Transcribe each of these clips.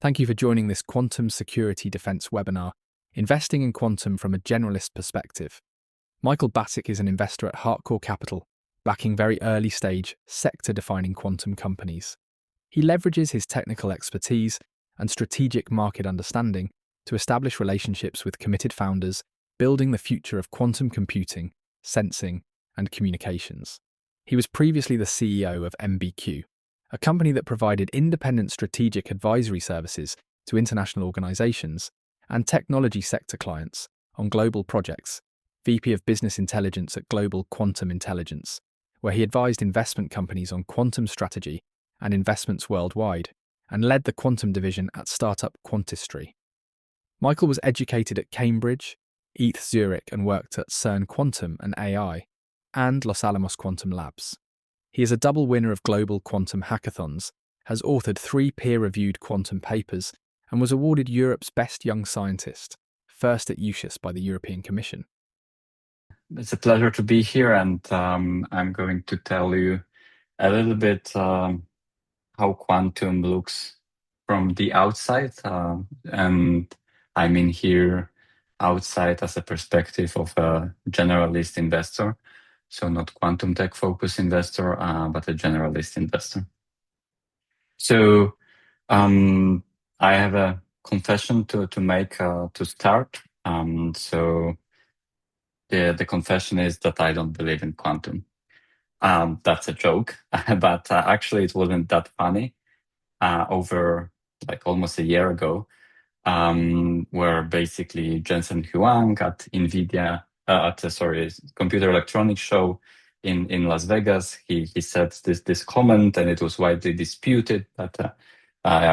Thank you for joining this Quantum Security Defense webinar, Investing in Quantum from a Generalist Perspective. Michael Baczyk is an investor at Heartcore Capital, backing very early-stage, sector-defining quantum companies. He leverages his technical expertise and strategic market understanding to establish relationships with committed founders, building the future of quantum computing, sensing, and communications. He was previously the CEO of MBQ, a company that provided independent strategic advisory services to international organizations and technology sector clients on global projects, VP of Business Intelligence at Global Quantum Intelligence, where he advised investment companies on quantum strategy and investments worldwide, and led the quantum division at startup Quantistry. Michael was educated at Cambridge, ETH Zurich, and worked at CERN Quantum and AI, and Los Alamos Quantum Labs. He is a double winner of global quantum hackathons, has authored 3 peer-reviewed quantum papers, and was awarded Europe's Best Young Scientist, first at UCIS by the European Commission. It's a pleasure to be here, and I'm going to tell you a little bit how quantum looks from the outside, and I mean here outside as a perspective of a generalist investor. So not quantum tech focused investor, but a generalist investor. So I have a confession to make to start. So the confession is that I don't believe in quantum. That's a joke, but actually it wasn't that funny. Over like almost a year ago, where basically Jensen Huang at NVIDIA, Computer Electronics Show in Las Vegas, he said this comment, and it was widely disputed that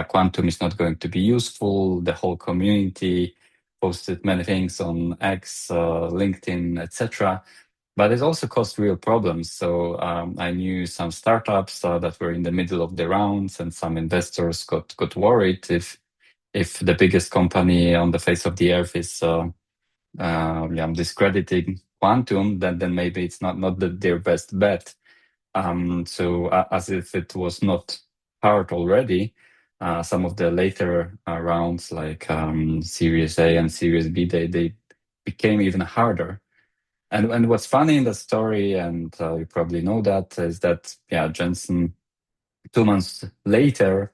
quantum is not going to be useful. The whole community posted many things on X, LinkedIn, etc. But it also caused real problems. So I knew some startups that were in the middle of the rounds, and some investors got worried if the biggest company on the face of the earth is discrediting quantum, then maybe it's not their best bet. So as if it was not hard already, some of the later rounds, like Series A and Series B, they became even harder. And what's funny in the story, and you probably know that, is that Jensen, 2 months later,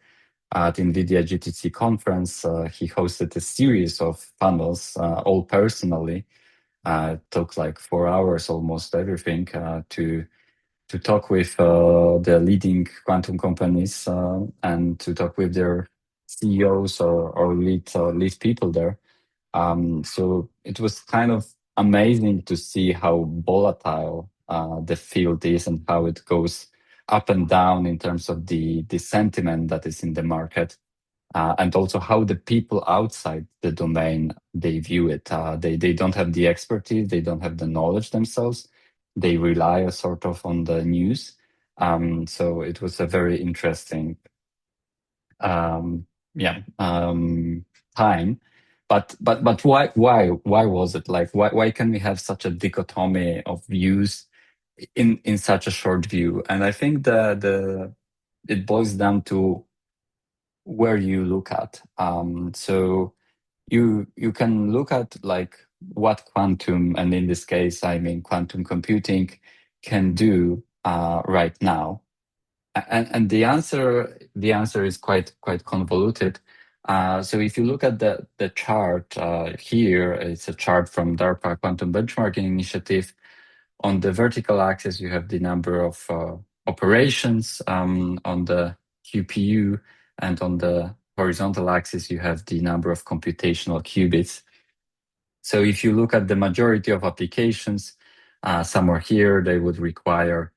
at NVIDIA GTC conference, he hosted a series of panels, all personally. It took like 4 hours, almost everything, to talk with the leading quantum companies and to talk with their CEOs or lead people there. So it was kind of amazing to see how volatile the field is and how it goes up and down in terms of the sentiment that is in the market, and also how the people outside the domain, they view it. They don't have the expertise, they don't have the knowledge themselves. They rely sort of on the news. So it was a very interesting time. But why was it like? Why can we have such a dichotomy of views in such a short view? And I think it boils down to where you look at. So you can look at like what quantum, and in this case I mean quantum computing, can do right now. And the answer is quite convoluted. So if you look at the chart here, it's a chart from DARPA Quantum Benchmarking Initiative. On the vertical axis, you have the number of operations on the QPU, and on the horizontal axis, you have the number of computational qubits. So if you look at the majority of applications, somewhere here, they would require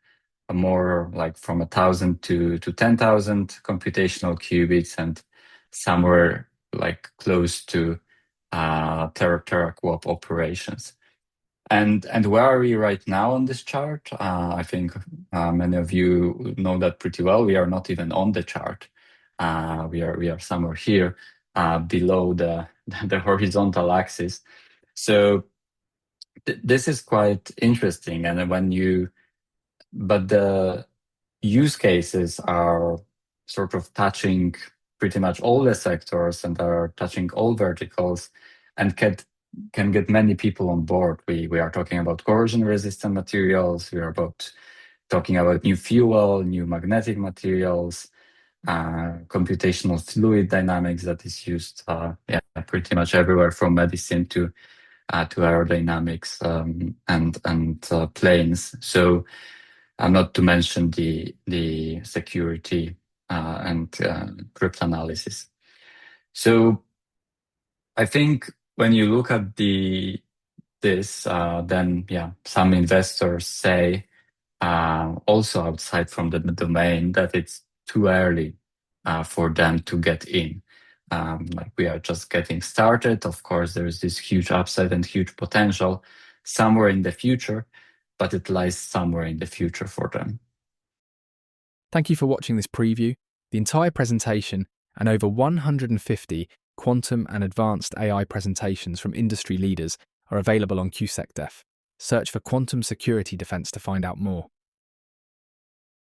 more like from 1,000 to 10,000 computational qubits, and somewhere like close to tera-QoP operations. And where are we right now on this chart? I think many of you know that pretty well. We are not even on the chart. We are somewhere here below the horizontal axis. So this is quite interesting. And but the use cases are sort of touching pretty much all the sectors and are touching all verticals and can get many people on board. We are talking about corrosion-resistant materials. We are talking about new fuel, new magnetic materials, computational fluid dynamics that is used pretty much everywhere from medicine to aerodynamics and planes. So not to mention the security and cryptanalysis. So I think when you look at this, then some investors say also outside from the domain that it's too early for them to get in. Like we are just getting started. Of course, there is this huge upside and huge potential somewhere in the future, but it lies somewhere in the future for them. Thank you for watching this preview. The entire presentation and over 150 quantum and advanced AI presentations from industry leaders are available on QSecDef. Search for Quantum Security Defense to find out more.